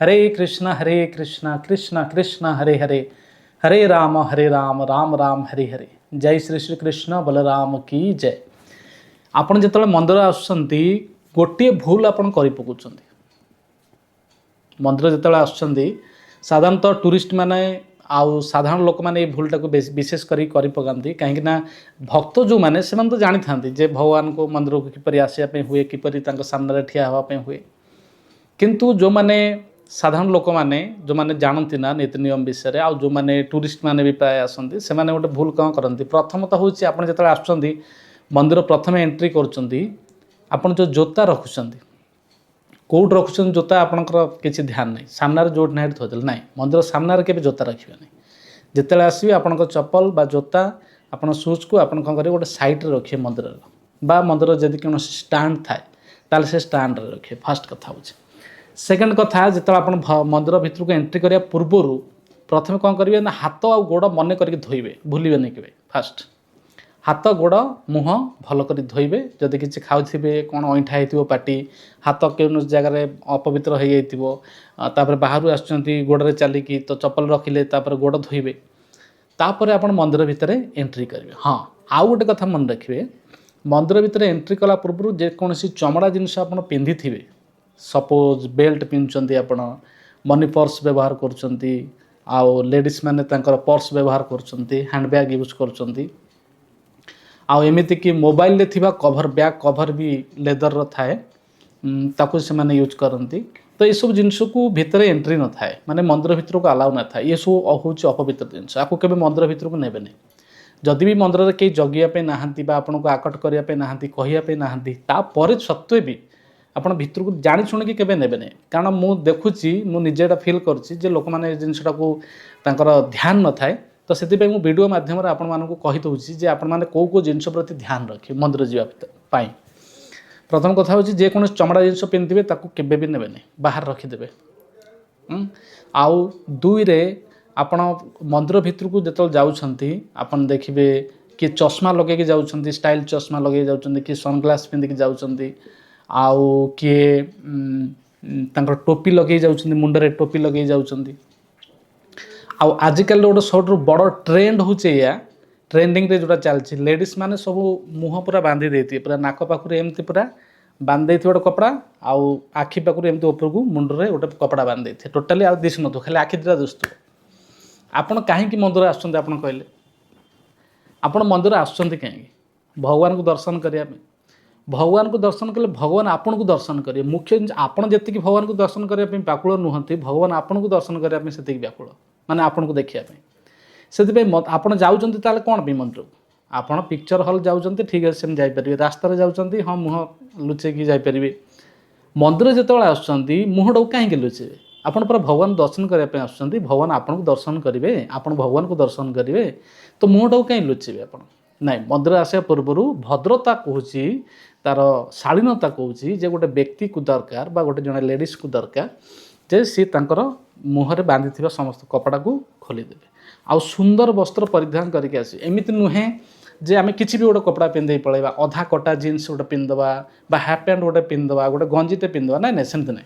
हरे कृष्णा कृष्ण कृष्ण हरे हरे हरे राम राम राम हरे हरे। जय श्री श्री कृष्ण बलराम की जय। आपण जिते मंदिर आसुँच गोटे भूल आपड़ कर पकाउछन्ति। मंदिर जिते आसुँच साधारणतः टूरिस्ट माने आउ साधारण लोक मैंने भूलटा को विशेष करी पकाती कहीं भक्त जो मैंने से तो जानी था जे भगवान को मंदिर को किपरि आसापी हुए किपरि सामने ठिया हाँवाई हुए किंतु जो मैंने साधारण लोक मैंने जो मैंने जानती ना नीति नियम विषय आउ जो मैंने टूरिस्ट मैंने भी प्राय आसती से मैंने गोटे भूल कौन करती प्रथमतः हूँ आप जो आसुँच मंदिर प्रथम एंट्री कर जो जोता रखुंट कौट रखुंट जोता आपंकर किसी ध्यान नहीं सामने जो ना थोदे ना मंदिर सामने के जोता रखिए नहीं जिते आसवे आपण चप्पल बा जोता आप सुज को आप गोटे सैड्रे रखिए मंदिर बा मंदिर जदि कौन स्टाण्ड थाए ताले से स्टाण्ड रखिए फास्ट कथा हो। सेकेंड कथा जो आप मंदिर भितर को एंट्री करने पूर्वर प्रथम कौन करेंगे ना हाथ आ गोड़ मन करके धोइबे भूलिबेनि केबे फास्ट हाथ गोड़ मुह भल कर धोइबे जदि किसी खाऊे कौन अईठा हो पाटी हाथ कौन जगार अपवित्र हो जापर बाहर आसुँच गोड़े चलिकी तो चप्पल रखिले गोड़ धोइबे तापर आप मंदिर भितर एंट्री करेंगे। हाँ आउ गोटे कथा मन रखिए मंदिर भितर एंट्री कला पूर्व जेकोसी चमड़ा जिनस आप पिंधि थे सपोज बेल्ट पिंधुंट आपण मनी पर्स व्यवहार कर आउ लेडीज मैंने पर्स व्यवहार कर हैंडबैग यूज कर एमती कि मोबाइल थिबा कवर बैग कवर भी लेदर थाए ताकू से माने यूज करती तो ये सब जिनस को भितर एंट्री न थाए माने मंदिर भितर को अलाउ न था ये सब हूँ अपवित्र जिनस आपको केबे मंदिर भितर को नेबे नहीं जदि भी मंदिर में कई जगिया नहांती आपन को आकट करने नहांती कहवाई नहांती तापर सत्वे भी आप भितर को जानी शुणी केबे नेबे नहीं कारण मु देखुची मु निजे फील कर लोक मैंने जिनसा को ध्यान न थाए तो से वीडियो मध्यम आपण मानक कहीदे जे आपण मैंने कौ कौ जिनस प्रति ध्यान रखिए मंदिर जावाई। प्रथम कथा हूँ जेको चमड़ा जिनस पिंधे केबे भी नेबे नहीं बाहर रखिदेवे। आउ दुई रे आपण मंदिर भितर को जो जाऊँगी आपन देखिए कि चश्मा लगे जाऊँगी स्टाइल चश्मा लगे जाऊँगी कि सनग्लास पिंधिकी जाऊँगी आउ किए टोपी लगे जाऊँगी मुंडरे टोपी लगे जाऊँगी आउ आजिकल गोटे सबुठ बड़ ट्रेंड हूँ या ट्रेंडिंग रे जोटा चलती लेडीज मैंने सब मुँह पूरा बांधि देती पूरा नाक पाखुर एमती पूरा बांध देती गोटे कपड़ा आउ आखि पाखुर एमती उपरको मुंडरे गोटे कपड़ा बांध देते टोटाली आउ दिशु न खाली आखि दुटा दिशुव आपण कहीं मंदिर आसुँच आप कहले आपण मंदिर आसुँच कहीं भगवान को दर्शन करने भगवान को दर्शन कले भगवान आपन को दर्शन करेंगे मुख्य आपन जी भगवान को दर्शन करने व्याकुल नुहति भगवान आपन को दर्शन करने से व्याकुल माने आपन को देखापी से आप जाऊँच कौन भी मंदिर को आपड़ पिक्चर हल जाऊँच ठीक है सेम जापर रास्तार जाऊँच हाँ मुह लुचेक जापर मंदिर जो आसुँच मुहटा को कहीं लुचेबे आपड़ पूरा भगवान दर्शन करने आसुँच भगवान आपन को दर्शन करेंगे आप भगवान को दर्शन करेंगे तो मुहटा को कहीं लुचेबे आप नाई मंदिर आसा पूर्वर भद्रता कहूँ तार शालीनता कहूँ जे गोटे व्यक्ति को दरकार बा गोटे जड़े लेडीज को दरकार जे सी तांकर मुहरे बांधि समस्त कपड़ा को खोलीदेवे आउ सुंदर वस्त्र परिधान करके आसी एमती नुहे जे आम किसी भी गोटे कपड़ा पिंधे पलैबा अधा कटा जीन्स गोटे पिंधवा बा हाफ पैंट गोटे पिंधवा गोटे गंजीते पिंधवा ना सेमती ना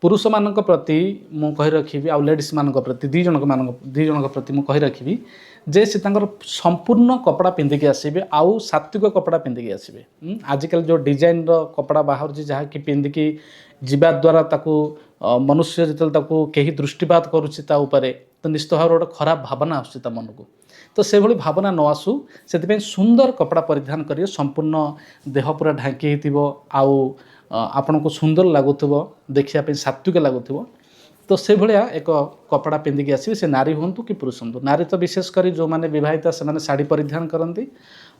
पुरुष मान प्रति मु कही रखी आउ लेडीज मान प्रति दी जन प्रति मु कही रखी जे से संपूर्ण कपड़ा पिंधिकी आसबे आउ सात्विक कपड़ा पिंधिकी आसबे आजिकल जो डिजाइन कपड़ा बाहर जहाँ कि पिंधिकी जीवा द्वारा ताकू मनुष्य जो कहीं दृष्टिपात करुच्ची तो निश्चित भाव गोटे खराब भावना आसूँ मन को तो से भली भावना न आसू से सुंदर कपड़ा परिधान करिए संपूर्ण देह पूरा ढांकी आउ आपण को सुंदर लगुव देखा सात्विक लगुव तो से भाया एक कपड़ा पिंधिकी आसवे से नारी हूँ कि पुरुष हूँ नारी तो विशेषकर जो मैंने विवाहिता से मैंने शाढ़ी परिधान करती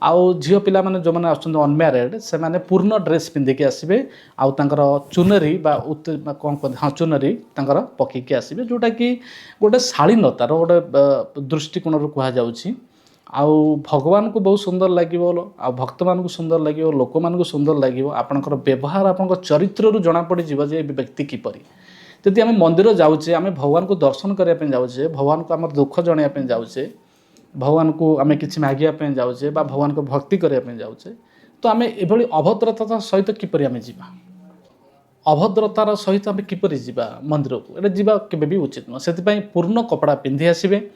आउ झील पिला माने जो मैंने आसुँच अनम्यारेड से मैंने पूर्ण ड्रेस पिंधिकी आसबे आउ तांकर चुनरी बा कौन कहते हाँ चुनरी तांकर पकईकी आसबे जोटा कि गोटे शालीनतार गोटे दृष्टिकोण कहुच्छी आउ भगवान को बहुत सुंदर लगे आ भक्त मान को सुंदर लगे लोक मान को सुंदर लगे आपणकर व्यवहार आपण चरित्र जना पड़ जे व्यक्ति किपरि जदि आम मंदिर जाऊे आम भगवान को दर्शन करने जाऊे भगवान को आम दुख जनवाई जाऊे भगवान को आम कि मागे जाऊे भगवान को भक्ति करने जाऊे तो आम ये अभद्रता सहित किपरि आम जीवा अभद्रतार सहित आम किपर जा मंदिर को ये जावा के उचित नुह से पूर्ण कपड़ा पिंधि आसबे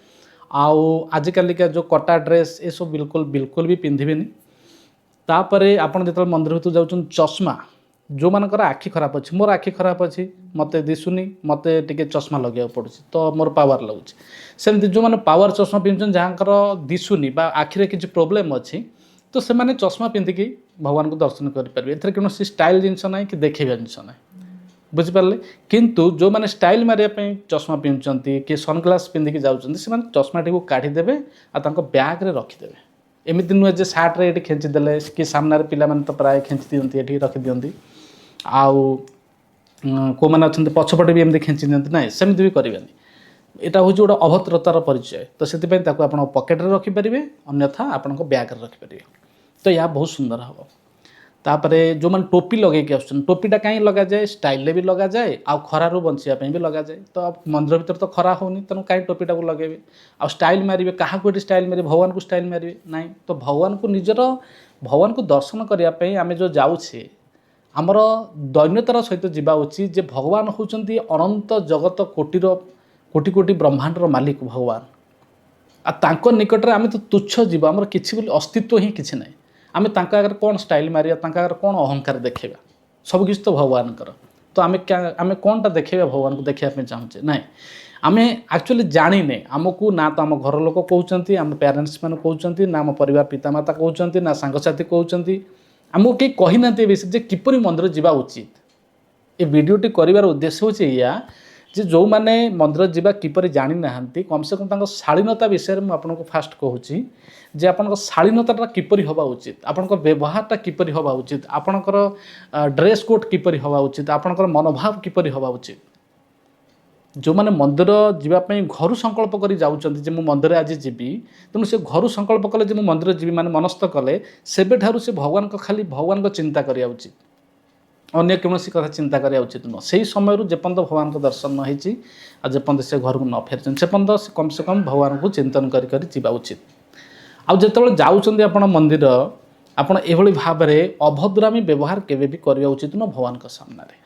आजिकालिका जो कटा ड्रेस ये सब बिल्कुल बिल्कुल भी पिंधेनि तापर आपड़ जो मंदिर भर जाऊँ चश्मा जो मानकर आखि खराब अच्छी मोर आखि खराब अच्छी मत दिशुनी मत टे चश्मा लगे पड़ू तो मोर पावर लगुच सेमती जो मैंने पावर चश्मा पिंधुन जहाँकर दिशुनी आखिरे किसी प्रोब्लेम अच्छी तो से मैंने चश्मा पिंधिकी भगवान को दर्शन करेंगे एथर कौन स्टाइल जिनस ना कि देखा जिनस ना बुझिपारे किंतु जो मैंने स्टाइल मारे चश्मा पिंधुंट कि सनग्लास पिंधिकी जाऊँच से चश्माटी को काढ़ीदेवे ब्याग्रे रखिदेवे एमती नुहे जे सार्ट्रे ये खेचिदेले कि सामने पिला तो प्राय खेची दिखती ये रखिदिंट आउ कौ मैंने अच्छा पछपटे भी एमती खेची दिखती ना सेमती भी करेंगे यहाँ हूँ गोटे अभद्रतार परिचय तो से आप पकेट्रे रखिपारे अन्यथा आपण ब्याग्रे रखिपारे तो यह बहुत सुंदर हम तापर जो मैंने टोपी लगे टोपीटा कहीं लग जाए स्टाइल भी लग जाए आ खरारू बचापी भी लग जाए तो मंदिर भर तो खरा होनी तेणु कहीं टोपीटा को लगे आ स्टाइल मारे क्या ये स्टाइल मारे भगवान को स्टाइल मारे ना तो भगवान को निजर भगवान को दर्शन करने आम जो जाऊे आमर दैन्यतार सहित जावा उचित जे भगवान होती अनंत जगत कोटिर कोटि कोटि ब्रह्मांडर मालिक भगवान आ निकट में आम तो तुच्छ जीव आमर किसी अस्तित्व ही किसी ना आम आगे कौन स्टाइल मारिया आगे कौन अहंकार देखा सबकि तो भगवान तो आम क्या आम कौनटा देखा भगवान को देखापी चाहूँचे ना आम एक्चुअली जाने आमको ना तो आम घर लोक कहते आम पेरेन्ट्स मैंने कहते ना आम परिवार पितामाता कहते ना सांगसाथी कहते आमको कहीं कही ना विषय जे किपरि मंदिर जावा उचित ये वीडियोटी कर उद्देश्य हूँ या जे जो मैंने मंदिर जावा किपरि जानी ना कम से कम शालीनता विषय में आपको फास्ट कहूँ जे आपन शालीनता किपरि हवा उचित आपण व्यवहारटा किपरि हवा उचित आपणकर ड्रेस कोड किपरि हवा उचित आपणकर मनोभाव किपरि हवा उचित जो मैंने मंदिर जावाई घर संकल्प कर जाऊँच मंदिर आज जीवी तेणु से घर संकल्प कले जो मंदिर जीवी मैंने मनस्थ कले सेबे ठारू से भगवान को खाली भगवान को चिंता करिया उचित अन्य कौन कथा चिंता करिया उचित नुह से समय जेपर्यंत भगवान को दर्शन न होती जेपर्यंत से घर को न फेरी से पर्यंत कम से कम भगवान को चिंतन कर जावा उचित आउ जो जाऊँच आप मंदिर आपड़ एभली भाव में अभद्रामी व्यवहार केवे भी करवा उचित नुह भगवान के सामने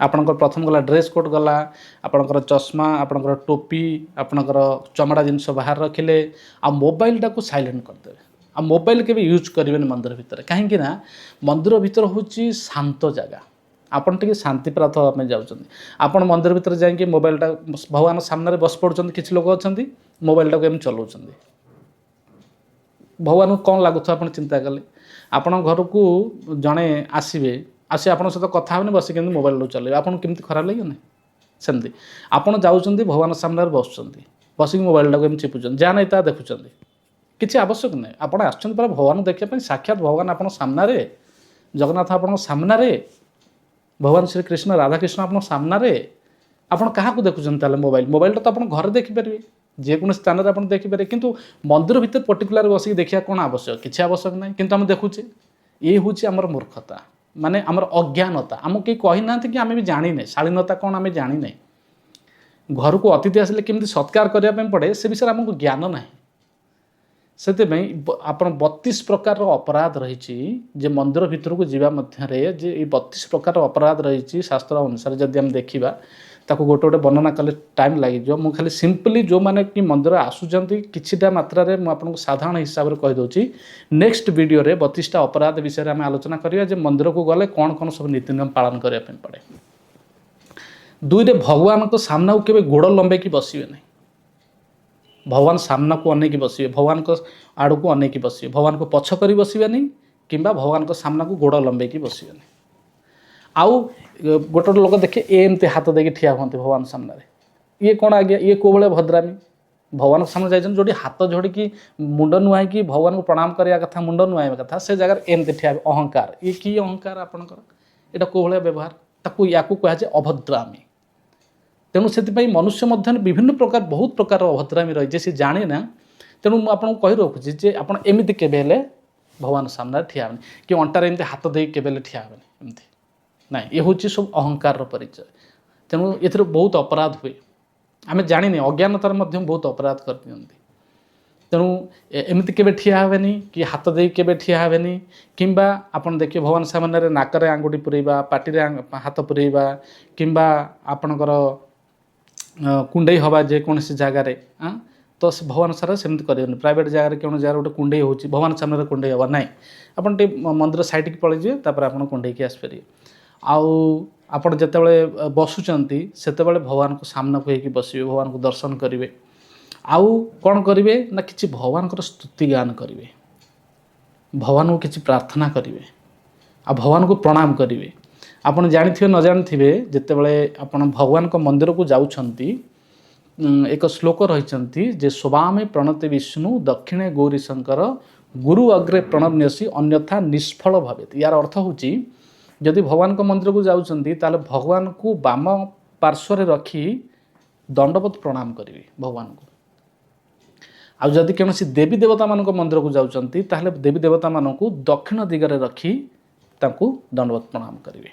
आपणकर प्रथम गला ड्रेस कोड गला आपणकर चश्मा आपणकर टोपी आपणकर चमड़ा जिनस बाहर रखिले आ मोबाइलटा को साइलेंट करदे आ मोबाइल के यूज करेंगे मंदिर भितर कहीं मंदिर भितर हूँ शांत जगह आपन टे शांति प्राप्त हाँपे जाऊँच आपन मंदिर भितर जाकि मोबाइलटा भगवान सामने बस पड़ुंट किसी लोग अच्छा मोबाइलटा को एम चलाऊँ भगवान को कौन लगुता आप चिंता कले आपण घर को जड़े आसवे आसी आप सहित कथा होनी बस मोबाइल चल आपको केमती खराब लगे ना सेमती आपड़ जाऊँच भगवान सामने बसिक मोबाइलटा को एम चिपुचन जहाँ नहीं ता देखुं किसी आवश्यक ना आप आसर भगवान देखापी साक्षात भगवान आप सामने जगन्नाथ आप सामने भगवान श्री कृष्ण राधाकृष्ण आप सामने आपड़ क्या देखुं मोबाइल मोबाइल तो आप घर देखिपारे जेको स्थान में आप देखिपारे किंतु मंदिर भितर पर्टिकुलर बसिक देखा कौन आवश्यक किसी आवश्यक ना किंतु आम देखुचे ये हूँ आमर मूर्खता माने आमर अज्ञानता आमको कहीं कही ना कि आम भी जाने शालीनता कौन आम जाने घर को अतिथि आसिले केमती सत्कार करने पड़े से विषय आमको ज्ञान ना से आप 32 प्रकार अपराध रही मंदिर भितर को जावा मध्य जे 32 प्रकार अपराध रही शास्त्र अनुसार जदि आम देखा ताको गोटे गोटे वर्णना कले टाइम लगे मु खाली सिंपली जो माने कि मंदिर आसुंच किछिटा मात्रा रे मु आपको साधारण हिसाब से कहीदे नेक्स्ट वीडियो रे 32टा अपराध विषय में आलोचना करिया जे मंदिर को गले कौन कौन सब नीति नियम पालन करने पड़े दुई रे भगवान को सामना को केबे गोड़ लंबे की बसिबे नहीं भगवान सामना को अनेक बसिबे भगवान को आड़ को अनेक बसिबे भगवान को पछ करी बसिबे नहीं किंबा भगवान को सामना को गोड़ लंबे की बसिबे नहीं आउ गोटे लोक देखे एमती हाथ देके ठिया हमें भगवान सामने ये कौन आज्ञा ये कौ भाया भद्रामी भगवान के सामने जाइए जो हाथ जोड़िकी मुंड नुआई कि भगवान को प्रणाम करने कथा मुंड नुआई कथा से जगह एमती ठिया अहंकार ये कि अहंकार आपणकर यहाँ कौ भाया व्यवहार ताकू या कहुए अभद्रामी तेणु से मनुष्य मध्य विभिन्न प्रकार बहुत प्रकार अभद्रामी रही सी जाने ना तेणु मुझे कही रखुची जे आप एमती केबे भगवान सामने ठिया कि अंटार एमती हाथ दे केबे ठिया एमती ना ये हूँ सब अहंकार परिचय तेणु ये बहुत अपराध हुए आम जाने अज्ञानतार बहुत अपराध कर दिखती तेणु एमती केबे ठिया हेबेनी कि हाथ दे केबे ठिया हेबेनी किंबा आपण देखिए भगवान सामने नाकरे आंगुठी पुरेबा पाटी हाथ पुरेबा किंबा आपणकर कुंडई हवा जेकोसी जगार तो से भगवान सारा सेमती करेंगे प्राइवेट जगह कौन जगह गोटे कुंडई हो भगवान सामने कुंडई हवा ना आपन मंदिर साइड की पलैजे आप कुंडई की आसपारे आप जिते बसुँच से भगवान को सामना को होकर बसवे भगवान को दर्शन करेंगे आउ कौन करेंगे ना कि भगवान स्तुति गान करेंगे भगवान को किसी प्रार्थना करेंगे आ भगवान को प्रणाम करेंगे आपन जानी न जानी जितेबले आप भगवान को मंदिर को जाउछंती एक श्लोक रही जे शोभामे प्रणति विष्णु दक्षिणे गौरी शंकर गुरु अग्रे प्रणम्यसी अन्यथा निष्फल भावेत यार अर्थ होची जदि भगवान को मंदिर को जाउछंती ताले भगवान को बाम पार्श्व रखी दंडवत प्रणाम करेंगे भगवान को आ जदि कौन देवी देवता मान मंदिर को जाउछंती ताले देवी देवता मान को दक्षिण दिगरे रखी तांको दंडवत प्रणाम करेंगे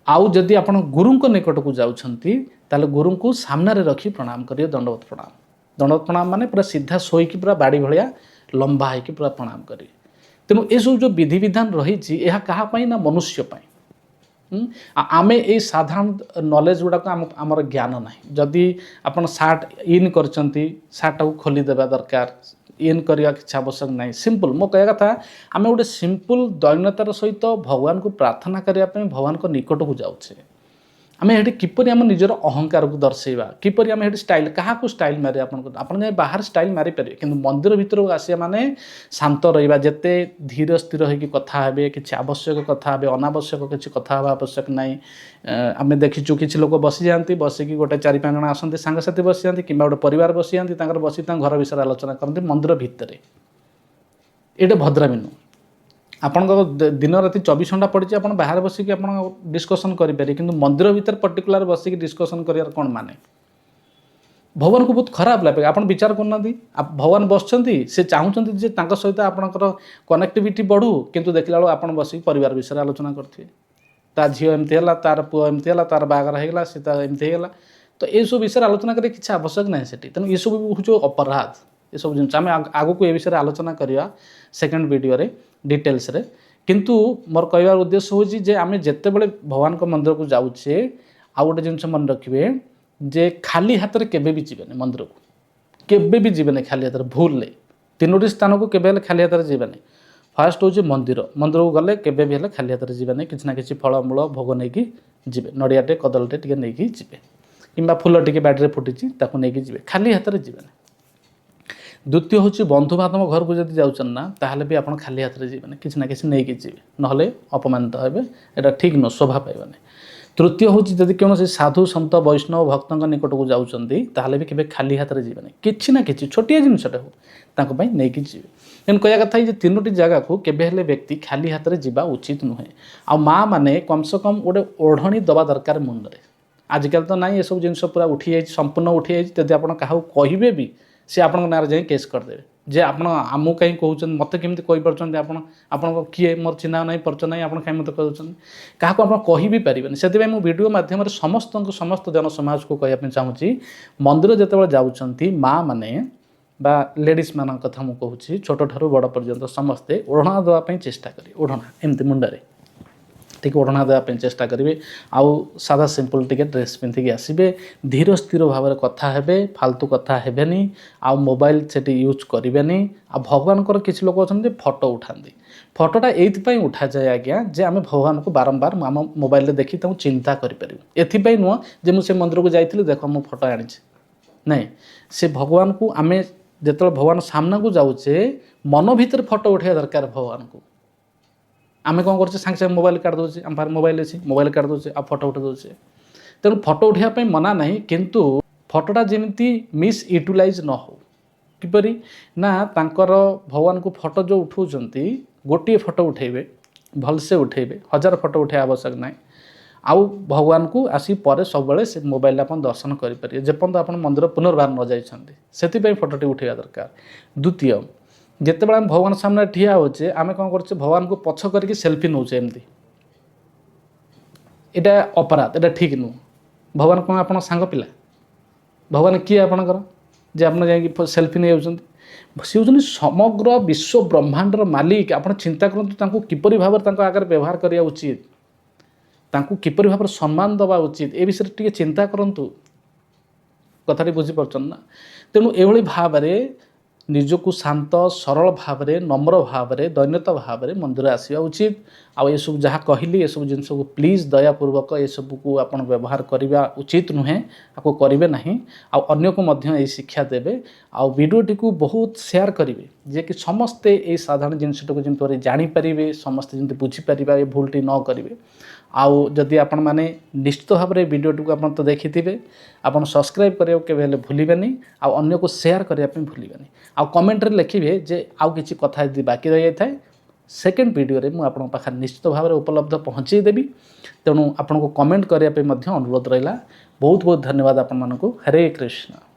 आउ जदि आप गुरु निकट को जाउछंती ताले गुरु को सामने रखी प्रणाम करिए दंडवत प्रणाम माने पूरा सीधा शोईकी पूरा बाड़ी भाया लंबा होकर पूरा प्रणाम करिए तेणु ये सब जो विधि विधान रही क्या ना मनुष्यपाई आमे ये साधारण नॉलेज गुड़ाक आमर ज्ञान ना जदि आप सार्ट इन कर सार्ट को खोलीदेवा दरकार इन करने किसी आवश्यक ना सिंपल मो कह कथा आम गोटे सिंपल दैन्यतार सहित भगवान को प्रार्थना करने भगवान को निकट को जाऊे आम ये किपर आम निजर अहंकार को दर्शेवा किपर आम स्टाइल क्या स्टाइल मारे आप बाहर स्टाइल मारी पारे कि मंदिर भीतर को आसिया माने शांत रहा जिते धीर स्थिर होगी कथा हे कि आवश्यक कथा हे अनावश्यक किसी कथा आवश्यक ना आम देखीचु कि लोक बसी जाती बसिकी गोटे 4-5 जन आसती सांगसाथी बसी जाती कि गोटे परिवार बसी जाती बसी घर विषय आलोचना करती मंदिर भितर ये भद्रामीनु आपण दिन राति 24 घंटा पड़ी आप बाहर बसिक डिस्कसन करें कि मंदिर भीतर पर्टिकुलर बसिक डिस्कसन कर कौन माने भगवान को बहुत खराब लगे आप विचार करना भगवान बसुँच से चाहूँगी सहित आपणकर कनेक्टिविटी बढ़ू किंतु देखला आप बसिक परिवार विषय आलोचना करेंगे ता झील एमती है तार पुओ एमती है तार बाहागर होगा सी एमती होगा तो ये सब विषय आलोचना करें किसी आवश्यक ना से तेणु ये सब हूँ अपराध ये सब जिन आम आग को ये विषय आलोचना करवा सेकेंड वीडियो रे डिटेल्स रे किंतु मोर कहबार उद्देश्य हूँ जे आम जिते बड़े भगवान को मंदिर को जाऊे आ गोटे जिन मन रखिए जे खाली हाथ में केवे भी जीवेनि मंदिर को केवे भी जीवेनि खाली हाथ में भूल ले 3टी स्थान को केवे खाली हाथ में जीवेनि फास्ट हूँ मंदिर मंदिर को गले केवे भी हेले खाली हाथ में जीवेनि किसी ना किसी फलमूल भोग नहीं जीवे नड़ियाटे कदलटे टे नहीं जीवे कि फूल टे बाड़ी फुटी ताकू नहीं जीवे खाली हाथ में जीवेनि द्वितीय हूँ बंधु बांधव घर को जब जाऊन ना ताहले भी आप खाली हाथ में जीवेनि किसी ना किसी नहीं जीवे ना अपमानित हेबे एटा ठीक न शोभा पाइबनी तृतीय हूँ जब कौन साधु सन्त वैष्णव भक्त निकट को जाऊँगी ताहले भी केबे खाली हाथ में जीवेनि किसी ना कि छोटिया जिनसटे हो तांको पई नहीं जीवे तेणु कहया कथा ये 3टी जगह को केबे हेले व्यक्ति खाली हाथ में जीवा उचित नुहे आ माँ मैंने कम से कम गोटे ओढ़णी दबा दरकार मुंडे आजिकल तो ना ये सब जिन पूरा उठी जाए संपूर्ण उठी जाए जब आप कहे भी सी आप ना जाए केस करदे जे आप आमको कहीं कहते मत केमी कहीपर आप किए मोर चिन्ह ना परिचय ना आप कहीं मत कहते क्या आप कही भी पारे से मो वीडियो मध्यम समस्त जन समाज को कहना चाहूँगी मंदिर जिते जाऊँच माँ मैंने बा लेडीज मान कथा मुझे कहूँ छोट ठारू बड़ पर्यंत समस्ते ओढ़ना देवाई चेष्टा करें ओढ़ना एमती मुंडे टी ओढ़ना देवाई चेष्टा करेंगे आउ सादा सिंपल टी ड्रेस पिंधिकी आसबे धीर स्थिर भाव में कथा हे फालतू कथा हेनी आउ मोबाइल से यूज करेंगे आ भगवान किसी लोग अच्छा फोटो उठाती फोटोटा ये उठा जाए आज्ञा जे आम भगवान को बारंबार आम मोबाइल देखी चिंता करें एपाई नुह जे मुझे मंदिर को जाइली देख मो फोटो आनी ना से भगवान को आम जो भगवान सामना को जाऊे मन भीतर फोटो उठा दरकार भगवान को आम कौन कर सागे सागे मोबाइल काट दे आम पाखे मोबाइल अच्छी मोबाइल काट दे आ फोटो उठा दे तेणु फोटो उठाई मना ना किंतु फोटोटा जमी मिस यूटिलाइज न हो किपरि ना तांकर भगवान को फोटो जो उठाउछंती गोटे फोटो उठेबे भलसे उठेबे 1000 फोटो उठे आवश्यक ना आउ भगवान को आसी पर सब से मोबाइल आप दर्शन करेंगे जेपर्यंत आप मंदिर पुनर्बार न जाती फोटोटी उठेगा दरकार द्वितीय जिते आम भगवान सामने ठिया होचे आम कौन कर भगवान को पछ करके सेल्फी नौचे एमती यहाँ अपराध यहाँ ठीक नुह भगवान कौन आप सांग पिला भगवान किए आपणकर जे आप सेल्फी नहीं जाऊँच ସେ ହେଉଛନ୍ତି ସମଗ୍ର ବିଶ୍ୱ ବ୍ରହ୍ମାଣ୍ଡର ମାଲିକ। ଆପଣ ଚିନ୍ତା କରନ୍ତୁ ତାଙ୍କୁ କିପରି ଭାବରେ ତାଙ୍କ ଆଗରେ ବ୍ୟବହାର କରିବା ଉଚିତ, ତାଙ୍କୁ କିପରି ଭାବରେ ସମ୍ମାନ ଦେବା ଉଚିତ, ଏ ବିଷୟରେ ଟିକେ ଚିନ୍ତା କରନ୍ତୁ। କଥାଟି ବୁଝିପାରୁଛନ୍ତି ନା? ତେଣୁ ଏଭଳି ଭାବରେ ନିଜକୁ ଶାନ୍ତ ସରଳ ଭାବରେ ନମ୍ର ଭାବରେ ଦୈନ୍ୟତା ଭାବରେ ମନ୍ଦିର ଆସିବା ଉଚିତ। ଆଉ ଏସବୁ ଯାହା କହିଲି ଏସବୁ ଜିନିଷକୁ ପ୍ଲିଜ୍ ଦୟାପୂର୍ବକ ଏସବୁକୁ ଆପଣ ବ୍ୟବହାର କରିବା ଉଚିତ ନୁହେଁ, ଆକୁ କରିବେ ନାହିଁ। ଆଉ ଅନ୍ୟକୁ ମଧ୍ୟ ଏହି ଶିକ୍ଷା ଦେବେ। ଆଉ ଭିଡ଼ିଓଟିକୁ ବହୁତ ସେୟାର କରିବେ, ଯିଏକି ସମସ୍ତେ ଏହି ସାଧାରଣ ଜିନିଷଟାକୁ ଯେମିତି ଜାଣିପାରିବେ, ସମସ୍ତେ ଯେମିତି ବୁଝିପାରିବେ, ଏ ଭୁଲଟି ନ କରିବେ। ଆଉ ଯଦି ଆପଣମାନେ ନିଶ୍ଚିତ ଭାବରେ ଭିଡ଼ିଓଟିକୁ ଆପଣ ତ ଦେଖିଥିବେ, ଆପଣ ସବସ୍କ୍ରାଇବ୍ କରିବାକୁ କେବେ ହେଲେ ଭୁଲିବେନି, ଆଉ ଅନ୍ୟକୁ ସେୟାର କରିବା ପାଇଁ ଭୁଲିବେନି। ଆଉ କମେଣ୍ଟରେ ଲେଖିବେ ଯେ ଆଉ କିଛି କଥା ଯଦି ବାକି ରହିଯାଇଥାଏ, ସେକେଣ୍ଡ ଭିଡ଼ିଓରେ ମୁଁ ଆପଣଙ୍କ ପାଖରେ ନିଶ୍ଚିତ ଭାବରେ ଉପଲବ୍ଧ ପହଞ୍ଚାଇ ଦେବି। ତେଣୁ ଆପଣଙ୍କୁ କମେଣ୍ଟ କରିବା ପାଇଁ ମଧ୍ୟ ଅନୁରୋଧ ରହିଲା। ବହୁତ ବହୁତ ଧନ୍ୟବାଦ ଆପଣମାନଙ୍କୁ। ହରେ କୃଷ୍ଣ।